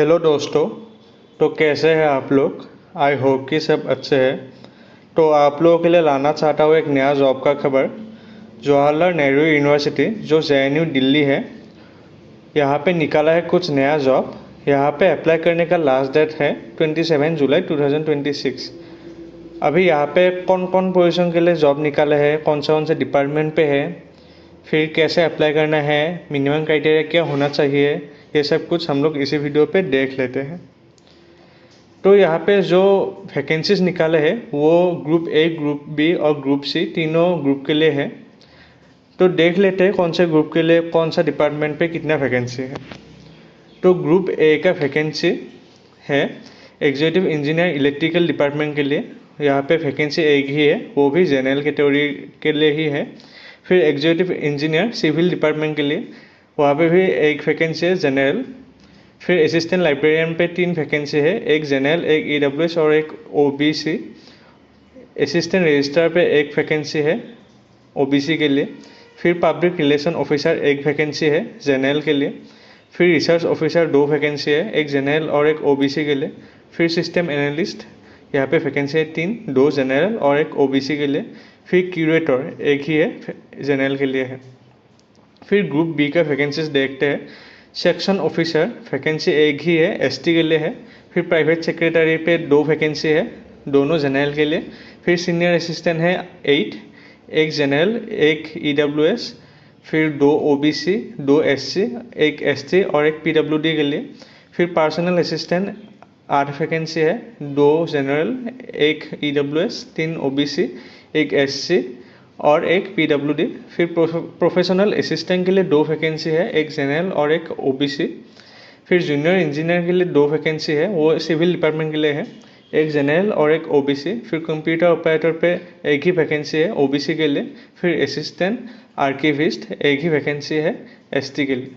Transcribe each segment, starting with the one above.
Hello दोस्तों। तो कैसे हैं आप लोग। आई होप कि सब अच्छे हैं। तो आप लोगों के लिए लाना चाहता हूँ एक नया जॉब का खबर। जवाहरलाल नेहरू यूनिवर्सिटी जो JNU दिल्ली है, यहाँ पे निकाला है कुछ नया जॉब। यहाँ पे अप्लाई करने का लास्ट डेट है 27 जुलाई 2026। अभी यहाँ पे कौन कौन पोजीशन के लिए जॉब निकाले हैं, कौन से डिपार्टमेंट पे है, फिर कैसे अप्लाई करना है, मिनिमम क्राइटेरिया क्या होना चाहिए, ये सब कुछ हम लोग इसी वीडियो पे देख लेते हैं। तो यहाँ पे जो वैकेंसीज निकाले हैं वो ग्रुप ए, ग्रुप बी और ग्रुप सी तीनों ग्रुप के लिए है। तो देख लेते हैं कौन से ग्रुप के लिए कौन सा डिपार्टमेंट पे कितना वैकेंसी है। तो ग्रुप ए का वैकेंसी है एग्जीक्यूटिव इंजीनियर इलेक्ट्रिकल डिपार्टमेंट के लिए। यहाँ पे वैकेंसी एक ही है, वो भी जनरल कैटेगरी के लिए ही है। फिर एग्जीक्यूटिव इंजीनियर सिविल डिपार्टमेंट के लिए वहाँ पे भी एक वैकेंसी है जनरल। फिर असिस्टेंट लाइब्रेरियन पे 3 वैकेंसी है, एक जनरल, एक EWS और एक OBC। असिस्टेंट रजिस्ट्रार पे एक वैकेंसी है OBC के लिए। फिर पब्लिक रिलेशन ऑफिसर एक वैकेंसी है जनरल के लिए। फिर रिसर्च ऑफिसर 2 वैकेंसी है, एक जनरल और एक OBC के लिए। फिर सिस्टम एनालिस्ट यहाँ पे वैकेंसी है 3, 2 जनरल और एक OBC के लिए। फिर क्यूरेटर एक ही है, जनरल के लिए है। फिर ग्रुप बी का वैकेंसीज देखते हैं। सेक्शन ऑफिसर वैकेंसी एक ही है, ST के लिए है। फिर प्राइवेट सेक्रेटरी पे 2 वैकेंसी है, दोनों जनरल के लिए। फिर सीनियर असिस्टेंट है 8, एक जनरल, एक EWS। फिर 2 OBC, 2 SC, एक ST और एक PWD के लिए। फिर पर्सनल असिस्टेंट 8 वैकेंसी है, 2 जनरल, एक EWS, 3 OBC, एक SC और एक PWD। फिर प्रोफेशनल असिस्टेंट के लिए 2 वैकेंसी है, एक जनरल और एक OBC। फिर जूनियर इंजीनियर के लिए 2 वैकेंसी है, वो सिविल डिपार्टमेंट के लिए है, एक जनरल और एक OBC। फिर कंप्यूटर ऑपरेटर पे एक ही वैकेंसी है OBC के लिए। फिर असिस्टेंट आर्किविस्ट एक ही वैकेंसी है ST के लिए,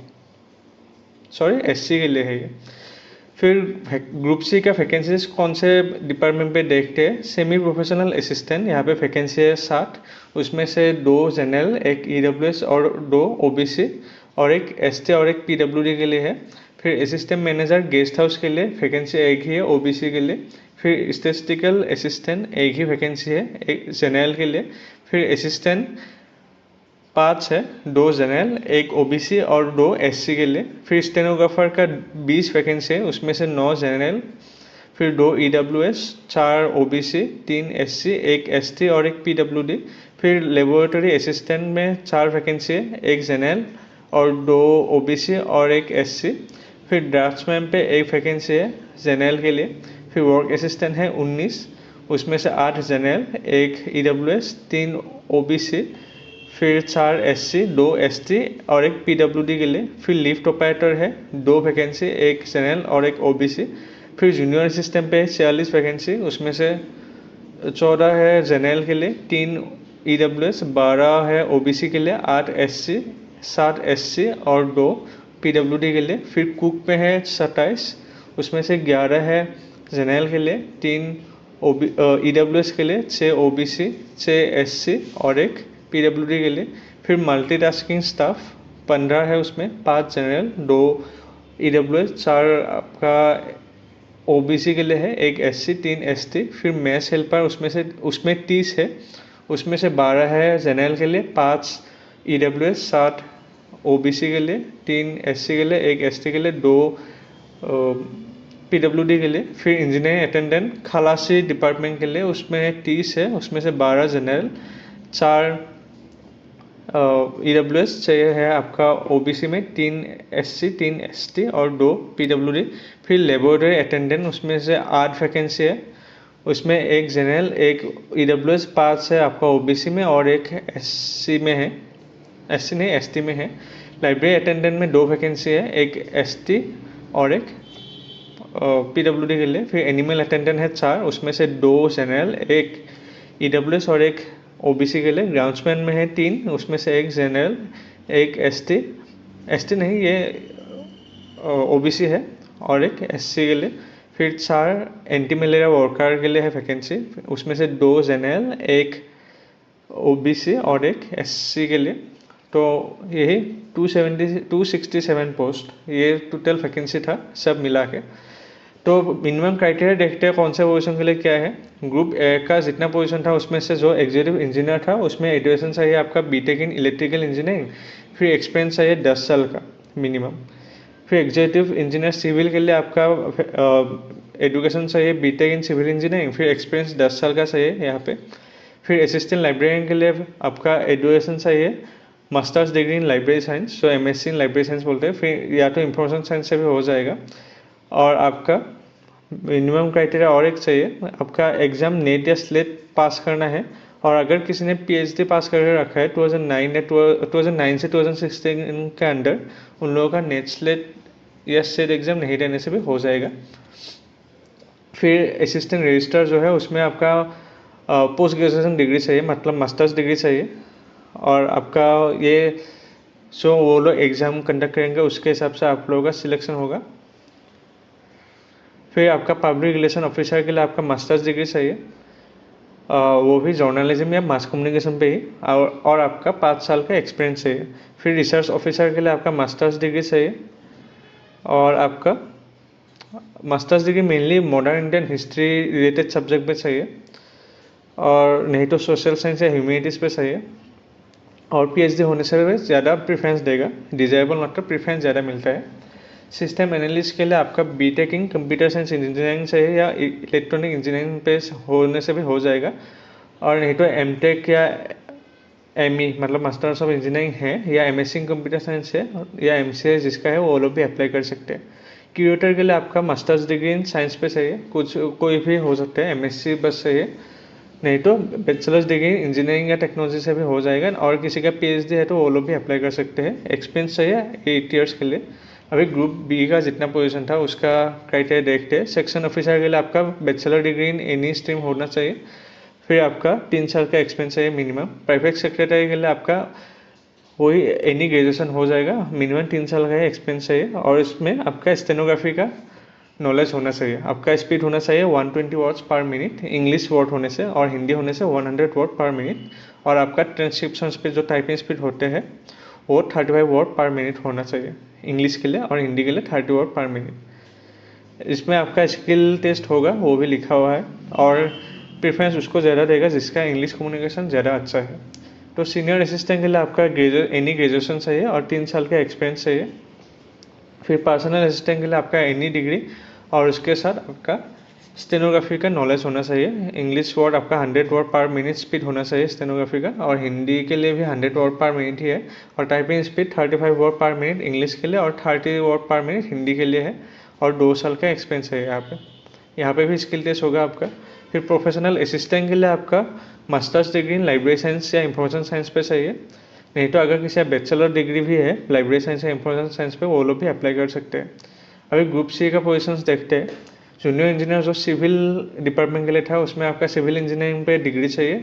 सॉरी SC के लिए है ये। फिर ग्रुप सी का वैकेंसीज कौन से डिपार्टमेंट पे देखते हैं। सेमी प्रोफेशनल असिस्टेंट यहाँ पे वैकेंसी है 60, उसमें से 2 जनरल, एक EWS और 2 OBC और एक ST और एक PWD के लिए है। फिर असिस्टेंट मैनेजर गेस्ट हाउस के लिए वैकेंसी एक ही है OBC के लिए। फिर स्टेटिस्टिकल असिस्टेंट एक ही वैकेंसी है, एक जनरल के लिए। फिर असिस्टेंट 5 है, 2 जनरल, एक OBC और 2 SC के लिए। फिर स्टेनोग्राफर का 20 वैकेंसी है, उसमें से 9 जनरल, फिर 2 EWS, 4 OBC, 3 SC, एक ST और एक PWD। फिर लेबोरेटरी असिस्टेंट में 4 वैकेंसी है, एक जनरल और 2 OBC और एक SC। फिर ड्राफ्ट्समैन पे एक वैकेंसी है जनरल के लिए। फिर वर्क असिस्टेंट है 19, उसमें से 8 जनरल, एक EWS, 3 OBC, फिर 4 SC, 2 ST और एक PWD के लिए। फिर लिफ्ट ऑपरेटर है 2 वैकेंसी, एक जनरल और एक OBC। फिर जूनियर असिस्टेंट पे 46 वैकेंसी, उसमें से 14 है जनरल के लिए, 3 EWS, 12 है OBC के लिए, 8 SC, 7 SC और 2 PWD के लिए। फिर कुक पे है 27, उसमें से 11 है जनरल के लिए, 3 EWS के लिए, 6 OBC, 6 SC और एक PWD के लिए। फिर मल्टीटास्किंग स्टाफ 15 है, उसमें 5 जनरल, 2 EWS, 4 आपका OBC के लिए है, एक SC, 3 ST। फिर मैथ हेल्पर उसमें 30 है, उसमें से 12 है जनरल के लिए, 5 EWS, 7 OBC के लिए, 3 SC के लिए, एक ST के लिए, 2 PWD के लिए। फिर इंजीनियरिंग अटेंडेंट खलासी डिपार्टमेंट के लिए उसमें 30 है, उसमें से 12 जनरल, 4 EWS चाहिए है आपका OBC में, 3 SC, 3 ST और 2 PWD। फिर लेबोरेटरी अटेंडेंट उसमें से 8 वैकेंसी है, उसमें एक जनरल, एक EWS, 5 है आपका OBC में और एक SC में है, SC नहीं ST में है। लाइब्रेरी अटेंडेंट में 2 वैकेंसी है, एक ST और एक PWD के लिए। फिर एनिमल अटेंडेंट है 4, उसमें से 2 जनरल, एक EWS और एक OBC के लिए। ग्राउंड्समैन में है 3, उसमें से एक जनरल, एक ST नहीं ये OBC है और एक SC के लिए। फिर 4 एंटी मलेरिया वर्कर के लिए है वैकेंसी, उसमें से 2 जनरल, एक OBC और एक SC के लिए। तो यही 267 पोस्ट, ये टोटल वैकेंसी था सब मिला के। तो मिनिमम क्राइटेरिया देखते हैं कौन से पोजीशन के लिए क्या है। ग्रुप ए का जितना पोजीशन था उसमें से जो एग्जीक्यूटिव इंजीनियर था उसमें एजुकेशन चाहिए आपका बीटेक इन इलेक्ट्रिकल इंजीनियरिंग, फिर एक्सपीरियंस चाहिए 10 साल का मिनिमम। फिर एग्जीक्यूटिव इंजीनियर सिविल के लिए आपका एजुकेशन चाहिए बीटेक इन सिविल इंजीनियरिंग, फिर एक्सपीरियंस 10 साल का चाहिए यहाँ पे। फिर असिस्टेंट लाइब्रेरियन के लिए आपका एजुकेशन चाहिए masters degree in library science, जो एमएससी इन लाइब्रेरी साइंस बोलते हैं, फिर या तो इंफॉर्मेशन साइंस से भी हो जाएगा। और आपका मिनिमम क्राइटेरिया और एक चाहिए, आपका एग्ज़ाम नेट या स्लेट पास करना है। और अगर किसी ने पीएचडी पास करके रखा है 2009 या 2009 से 2016 के अंदर, उन लोगों का नेट स्लेट या स्टेट एग्ज़ाम नहीं देने से भी हो जाएगा। फिर असिस्टेंट रजिस्ट्रार जो है उसमें आपका पोस्ट ग्रेजुएशन डिग्री चाहिए, मतलब मास्टर्स डिग्री चाहिए। और आपका ये जो वो लोग एग्ज़ाम कंडक्ट करेंगे उसके हिसाब से आप लोगों का सिलेक्शन होगा। फिर आपका पब्लिक रिलेशन ऑफिसर के लिए आपका मास्टर्स डिग्री चाहिए, वो भी जर्नलिज्म या मास कम्युनिकेशन पे ही, और आपका 5 साल का एक्सपीरियंस चाहिए। फिर रिसर्च ऑफिसर के लिए आपका मास्टर्स डिग्री चाहिए, और आपका masters degree mainly modern Indian history related subject पे चाहिए, और नहीं तो सोशल साइंस या ह्यूमैनिटीज़ पे चाहिए। और पीएचडी होने से भी ज़्यादा प्रेफरेंस देगा, डिजायरेबल मतलब प्रेफरेंस ज़्यादा मिलता है। सिस्टम एनालिस्ट के लिए आपका BTech in computer science engineering से या इलेक्ट्रॉनिक इंजीनियरिंग पे होने से भी हो जाएगा। और नहीं तो एमटेक या एमई मतलब मास्टर्स ऑफ इंजीनियरिंग है, या एमएससी इन कंप्यूटर साइंस है, या एमसीए जिसका है वो लोग भी अप्लाई कर सकते हैं। क्यूरेटर के लिए आपका मास्टर्स डिग्री इन साइंस पे चाहिए, कुछ कोई भी हो सकता है, एमएससी बस चाहिए, नहीं तो बैचलर्स डिग्री इंजीनियरिंग या टेक्नोलॉजी से भी हो जाएगा। और किसी का पीएचडी है तो वो लोग भी अप्लाई कर सकते हैं। एक्सपीरियंस चाहिए 8 ईयर्स के लिए। अभी ग्रुप बी का जितना पोजीशन था उसका क्राइटेरिया देखते हैं। सेक्शन ऑफिसर के लिए आपका bachelor degree in any stream होना चाहिए, फिर आपका 3 साल का एक्सपीरियंस चाहिए मिनिमम। प्राइवेट सेक्रेटरी के लिए आपका वही एनी ग्रेजुएशन हो जाएगा, मिनिमम 3 साल का एक्सपीरियंस चाहिए। और इसमें आपका स्टेनोग्राफी का नॉलेज होना चाहिए। आपका स्पीड होना चाहिए 120 वर्ड्स पर मिनट इंग्लिश वर्ड होने से, और हिंदी होने से 100 वर्ड पर मिनट। और आपका ट्रांसक्रिप्शन स्पीड जो टाइपिंग स्पीड होते हैं वो 35 वर्ड पर मिनट होना चाहिए इंग्लिश के लिए, और हिंदी के लिए 30 वर्ड पर मिनट। इसमें आपका स्किल टेस्ट होगा, वो भी लिखा हुआ है, और प्रेफरेंस उसको ज़्यादा देगा जिसका इंग्लिश कम्युनिकेशन ज़्यादा अच्छा है। तो सीनियर असिस्टेंट के लिए आपका एनी ग्रेजुएशन चाहिए और 3 साल का एक्सपीरियंस चाहिए। फिर पर्सनल असिस्टेंट के लिए आपका एनी डिग्री, और उसके साथ आपका स्टेनोग्राफी का नॉलेज होना चाहिए। इंग्लिश वर्ड आपका 100 वर्ड पर मिनट स्पीड होना चाहिए स्टेनोग्राफी का, और हिंदी के लिए भी 100 वर्ड पर मिनट ही है। और टाइपिंग स्पीड 35 वर्ड पर मिनट इंग्लिश के लिए, और 30 वर्ड पर मिनट हिंदी के लिए है। और 2 साल का एक्सपीरियंस है यहाँ पे भी स्किल टेस्ट होगा आपका। फिर प्रोफेशनल असिस्टेंट के लिए आपका masters degree in library science या इंफॉर्मेशन साइंस पे चाहिए, नहीं तो अगर किसी का बैचलर डिग्री भी है लाइब्रेरी साइंस या इंफॉर्मेशन साइंस पे, वो लोग भी अप्लाई कर सकते हैं। अभी ग्रुप सी का पोजीशंस देखते हैं। जूनियर इंजीनियर जो सिविल डिपार्टमेंट के लिए था उसमें आपका सिविल इंजीनियरिंग पे डिग्री चाहिए,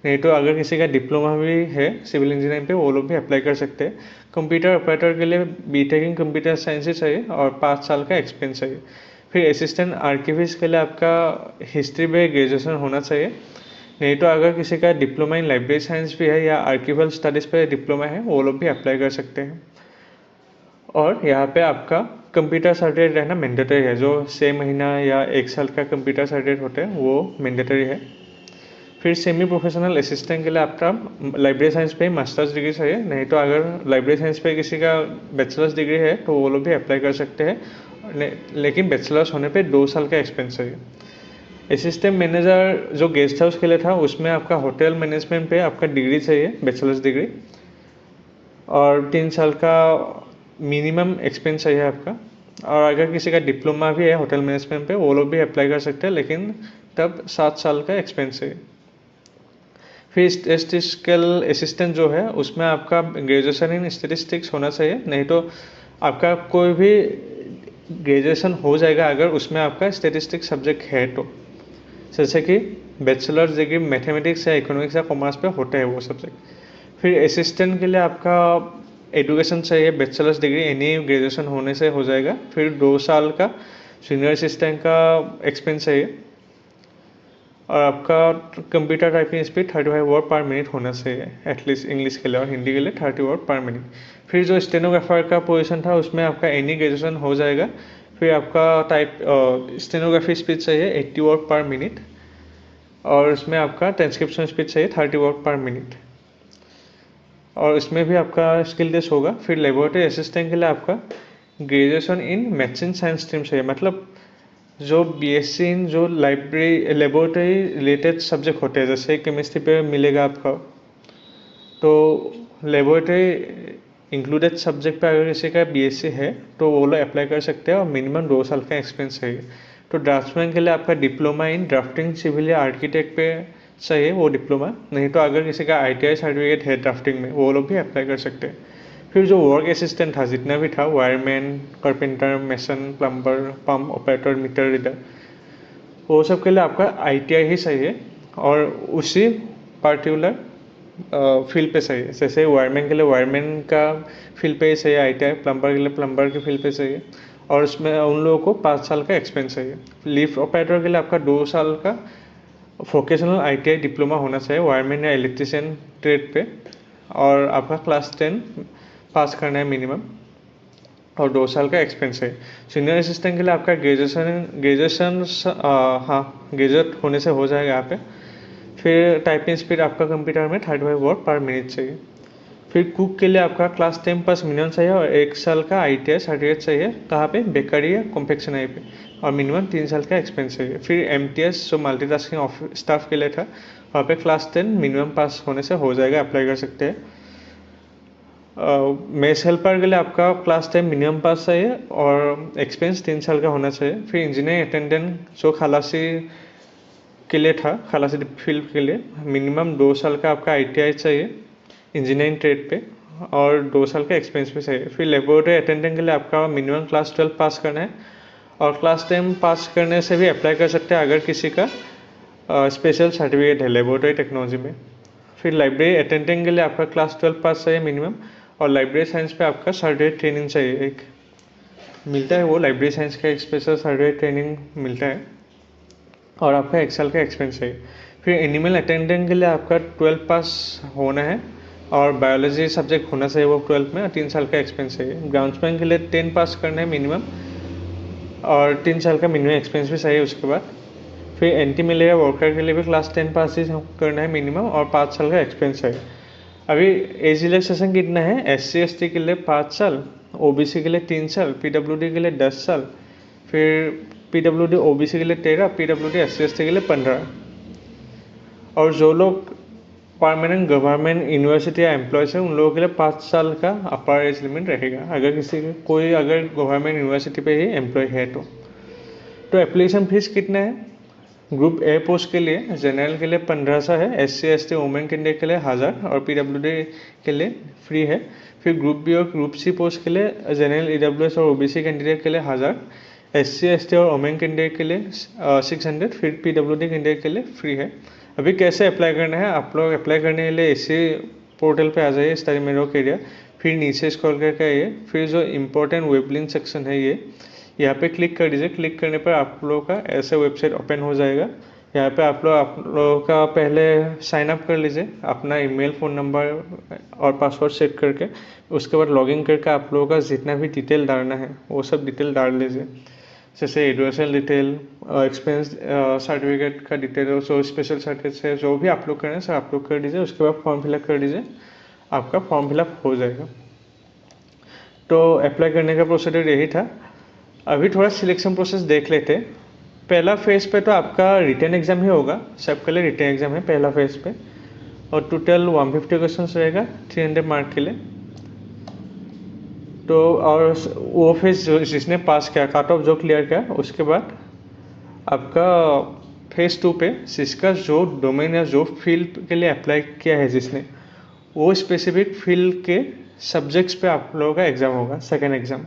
नहीं तो अगर किसी का डिप्लोमा भी है सिविल इंजीनियरिंग पे वो लोग भी अप्लाई कर सकते हैं। कंप्यूटर ऑपरेटर के लिए बीटेक इन कंप्यूटर साइंस ही चाहिए और 5 साल का एक्सपीरियंस चाहिए। फिर असिस्टेंट आर्किविस्ट के लिए आपका हिस्ट्री में ग्रेजुएशन होना चाहिए, नहीं तो अगर किसी का डिप्लोमा इन लाइब्रेरी साइंस भी है या आर्किवल स्टडीज़ पे डिप्लोमा है वो लोग भी अप्लाई कर सकते हैं। और यहाँ पे आपका कंप्यूटर सर्टिफिकेट रहना मैंडेटरी है, जो 6 महीना या 1 साल का कंप्यूटर सर्टिफिकेट होते हैं वो मैंडेटरी है। फिर सेमी प्रोफेशनल असिस्टेंट के लिए आपका लाइब्रेरी साइंस पे मास्टर्स डिग्री चाहिए, नहीं तो अगर लाइब्रेरी साइंस पे किसी का बैचलर्स डिग्री है तो वो लोग भी अप्लाई कर सकते हैं, लेकिन बैचलर्स होने पे 2 साल का एक्सपीरियंस चाहिए। असिस्टेंट मैनेजर जो गेस्ट हाउस के लिए था उसमें आपका होटल मैनेजमेंट पे आपका डिग्री चाहिए बैचलर्स डिग्री, और 3 साल का मिनिमम एक्सपीरियंस चाहिए आपका। और अगर किसी का डिप्लोमा भी है होटल मैनेजमेंट पे वो लोग भी अप्लाई कर सकते हैं, लेकिन तब 7 साल का एक्सपीरियंस चाहिए। फिर स्टैटिस्टिकल असिस्टेंट जो है उसमें आपका ग्रेजुएशन इन स्टैटिस्टिक्स होना चाहिए, नहीं तो आपका कोई भी ग्रेजुएशन हो जाएगा अगर उसमें आपका स्टैटिस्टिक्स सब्जेक्ट है तो, जैसे कि बैचलर्स डिग्री मैथमेटिक्स या इकोनॉमिक्स या कॉमर्स पे होते हैं वो सब्जेक्ट। फिर असिस्टेंट के लिए आपका एजुकेशन चाहिए बैचलर्स डिग्री एनी ग्रेजुएशन होने से हो जाएगा, फिर 2 साल का सीनियर असिस्टेंट का एक्सपीरियंस चाहिए। और आपका कंप्यूटर टाइपिंग स्पीड 35 वर्ड पर मिनट होना चाहिए एटलीस्ट इंग्लिश के लिए, और हिंदी के लिए 30 वर्ड पर मिनट। फिर जो स्टेनोग्राफर का पोजीशन था उसमें आपका एनी ग्रेजुएशन हो जाएगा। फिर आपका स्टेनोग्राफी स्पीड चाहिए 80 वर्ड पर मिनट, और उसमें आपका ट्रांसक्रिप्शन स्पीड चाहिए 30 वर्ड पर मिनट, और इसमें भी आपका स्किल टेस्ट होगा। फिर लेबोरेटरी असिस्टेंट के लिए आपका graduation in medicine science stream चाहिए, मतलब जो बीएससी इन जो लाइब्रेरी लेबोरेटरी रिलेटेड सब्जेक्ट होते हैं, जैसे केमिस्ट्री पे मिलेगा आपका, तो लेबोरेटरी इंक्लूडेड सब्जेक्ट पे अगर किसी का बीएससी है तो वो लोग अप्लाई कर सकते हैं, और मिनिमम 2 साल का एक्सपीरियंस चाहिए। तो ड्राफ्ट्समैन के लिए आपका डिप्लोमा इन ड्राफ्टिंग सिविल या आर्किटेक्ट पे चाहिए वो डिप्लोमा, नहीं तो अगर किसी का आईटीआई सर्टिफिकेट है ड्राफ्टिंग में वो लोग भी अप्लाई कर सकते हैं। फिर जो वर्क असिस्टेंट था जितना भी था, wireman, carpenter, mason, plumber, pump operator, meter reader, वो सब के लिए आपका आईटीआई ही चाहिए, और उसी पार्टिकुलर फील्ड पे चाहिए। जैसे वायरमैन के लिए वायरमैन का फील्ड पे ही चाहिए आईटीआई, प्लम्बर के लिए प्लम्बर के फील्ड पे चाहिए, और उसमें उन लोगों को 5 साल का एक्सपीरियंस चाहिए। लिफ्ट ऑपरेटर के लिए आपका 2 साल का वोकेशनल आईटीआई डिप्लोमा होना चाहिए वायरमैन या इलेक्ट्रिशियन ट्रेड पे, और आपका क्लास 10 पास करना है मिनिमम, और 2 साल का एक्सपीरियंस है। सीनियर असिस्टेंट के लिए आपका ग्रेजुएशन ग्रेजुएट होने से हो जाएगा यहाँ पे। फिर टाइपिंग स्पीड आपका कंप्यूटर में 35 वर्ड पर मिनट चाहिए। फिर कुक के लिए आपका क्लास 10 पास मिनिमम चाहिए, और 1 साल का आईटीआई सर्टिफिकेट चाहिए, कहाँ पे, बेकरी या कॉन्फेक्शनरी पे, और मिनिमम 3 साल का एक्सपीरियंस चाहिए। फिर एमटीएस जो मल्टीटास्किंग स्टाफ के लिए था, वहाँ पे क्लास 10 मिनिमम पास होने से हो जाएगा, अप्लाई कर सकते हैं। मेस हेल्पर के लिए आपका क्लास 10 मिनिमम पास चाहिए, और एक्सपीरियंस 3 साल का होना चाहिए। फिर इंजीनियरिंग अटेंडेंट जो खलासी के लिए था, खलासी फील्ड के लिए मिनिमम 2 साल का आपका आईटीआई चाहिए इंजीनियरिंग ट्रेड पे, और 2 साल का एक्सपीरियंस भी चाहिए। फिर लेबोरेटरी अटेंडेंट के लिए आपका मिनिमम क्लास 12 पास करना है, और क्लास 10 पास करने से भी अप्लाई कर सकते हैं अगर किसी का स्पेशल सर्टिफिकेट है लेबोरेटरी टेक्नोलॉजी में। फिर लाइब्रेरी अटेंडेंट के लिए आपका क्लास 12 पास चाहिए मिनिमम, और लाइब्रेरी साइंस पे आपका सर्टिफिकेट ट्रेनिंग चाहिए, एक मिलता है वो लाइब्रेरी साइंस का एक स्पेशल सर्टिफिकेट ट्रेनिंग मिलता है, और आपका 1 साल का एक्सपीरियंस चाहिए। फिर एनिमल अटेंडेंट के लिए आपका 12 पास होना है, और बायोलॉजी सब्जेक्ट होना चाहिए वो 12 में, और 3 साल का एक्सपीरियंस चाहिए। ग्राउंड्समैन के लिए 10 पास करना है मिनिमम, और 3 साल का मिनिमम एक्सपीरियंस भी चाहिए उसके बाद। फिर एंटी मलेरिया वर्कर के लिए भी क्लास 10 पास ही करना है मिनिमम, और 5 साल का एक्सपीरियंस चाहिए। अभी एज रिलैक्सेशन कितना है, SC/ST के लिए 5 साल, OBC के लिए 3 साल, PWD के लिए 10 साल, फिर PWD OBC के लिए 13, PWD SC/ST के लिए 15, और जो लोग परमानेंट गवर्नमेंट यूनिवर्सिटी या एम्प्लॉयज हैं उन लोगों के लिए 5 साल का अपर एज लिमिट रहेगा, अगर किसी कोई अगर गवर्नमेंट यूनिवर्सिटी पे ही एम्प्लॉय है तो एप्लीकेशन फीस कितना है, ग्रुप ए पोस्ट के लिए जनरल के लिए 1500 है, SC/ST वुमेन कैंडिडेट के लिए 1000, और PWD के लिए फ्री है। फिर ग्रुप बी और ग्रुप सी पोस्ट के लिए जनरल, EWS और OBC कैंडिडेट के लिए 1000, SC/ST और वुमेन कैंडिडेट के लिए 600, फिर PWD कैंडिडेट के लिए फ्री है। अभी कैसे अप्लाई करना है, आप लोग अप्लाई करने के लिए इसी पोर्टल पे आ जाइए, स्टडी मेरे एरिया, फिर नीचे स्क्रॉल करके आइए, फिर जो इम्पोर्टेंट वेब लिंक सेक्शन है ये यहाँ पे क्लिक कर दीजिए। क्लिक करने पर आप लोगों का ऐसे वेबसाइट ओपन हो जाएगा। यहाँ पे आप लोगों का पहले साइन अप कर लीजिए अपना ईमेल, फ़ोन नंबर और पासवर्ड सेट करके, उसके बाद लॉगिन करके आप लोगों का जितना भी डिटेल डालना है वो सब डिटेल डाल लीजिए, जैसे एडुकेशन डिटेल, एक्सपीरियंस सर्टिफिकेट का डिटेल, जो स्पेशल सर्टिफिकेट है जो भी आप लोग करें सर आप लोग कर दीजिए। उसके बाद फॉर्म फिलअप कर दीजिए, आपका फॉर्म फिलअप हो जाएगा। तो अप्लाई करने का प्रोसीजर यही था। अभी थोड़ा सिलेक्शन प्रोसेस देख लेते। पहला फेज पे तो आपका रिटन एग्जाम ही होगा, सबके लिए रिटन एग्जाम है पहला फेज पे, और टोटल 150 क्वेश्चन रहेगा 300 मार्क के लिए। तो और वो फेज जिसने पास किया, कट ऑफ जो क्लियर किया, उसके बाद आपका फेज 2 पे जिसका जो डोमेन या जो फील्ड के लिए अप्लाई किया है जिसने, वो स्पेसिफिक फील्ड के सब्जेक्ट्स पे आप लोगों का एग्ज़ाम होगा, सेकेंड एग्ज़ाम।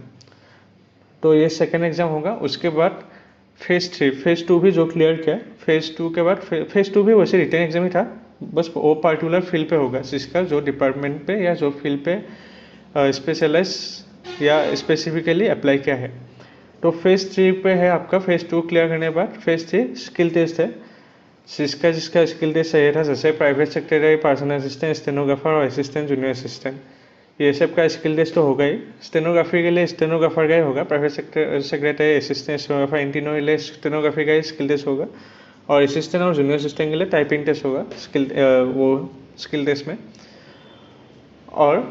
तो ये सेकेंड एग्ज़ाम होगा। उसके बाद फेज 3, फेज 2 भी जो क्लियर किया, फेज 2 के बाद फेज 2 भी वैसे रिटन एग्जाम ही था, बस वो पार्टिकुलर फील्ड पे होगा जिसका जो डिपार्टमेंट पे या जो फील्ड पे स्पेशलाइज या स्पेसिफिकली अप्लाई किया है। तो फेज 3 पे है आपका, फेज 2 क्लियर करने के बाद फेज 3 स्किल टेस्ट है। जिसका जिसका स्किल टेस्ट चाहिए था, जैसे private secretary, personal assistant, stenographer और असिस्टेंट जूनियर असिस्टेंट, ये सब का स्किल टेस्ट तो होगा ही। स्टेनोग्राफी के लिए स्टेनोग्राफर का ही होगा, प्राइवेट सेक्रेटरी, असिस्टेंट स्टेनोग्राफर, इन तीनों के लिए स्टेनोग्राफी का ही स्किल टेस्ट होगा। और असिस्टेंट और जूनियर असिस्टेंट के लिए टाइपिंग टेस्ट होगा वो स्किल टेस्ट में। और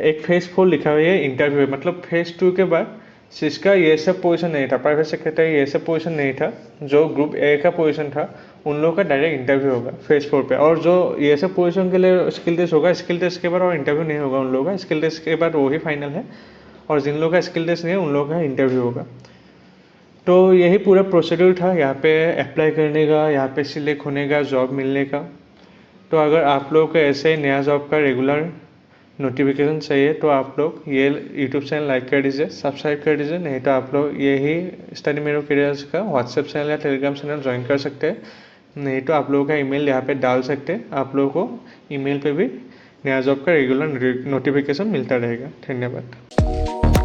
एक फेज 4 लिखा हुआ है इंटरव्यू, मतलब फेज 2 के बाद जिसका ये सब पोजीशन नहीं था, प्राइवेट सेक्रेटरी ये सब पोजीशन नहीं था, जो ग्रुप ए का पोजीशन था, उन लोगों का डायरेक्ट इंटरव्यू होगा फेज 4 पे। और जो ये सब पोजीशन के लिए स्किल टेस्ट होगा, स्किल टेस्ट के बाद और इंटरव्यू नहीं होगा उन लोगों का, स्किल टेस्ट के बाद वही फाइनल है। और जिन लोगों का स्किल टेस्ट नहीं है उन लोगों का इंटरव्यू होगा। तो यही पूरा प्रोसीड्यूर था यहाँ पे अप्लाई करने का, यहाँ पे सिलेक्ट होने का, जॉब मिलने का। तो अगर आप लोगों को ऐसे नया जॉब का रेगुलर नोटिफिकेशन चाहिए तो आप लोग ये यूट्यूब चैनल लाइक कर दीजिए, सब्सक्राइब कर दीजिए। नहीं तो आप लोग यही स्टडी मेरो करियर्स का व्हाट्सएप चैनल या टेलीग्राम चैनल ज्वाइन कर सकते हैं। नहीं तो आप लोगों का ईमेल यहाँ पे डाल सकते हैं, आप लोगों को ईमेल पे भी नया जॉब का रेगुलर नोटिफिकेशन मिलता रहेगा। धन्यवाद।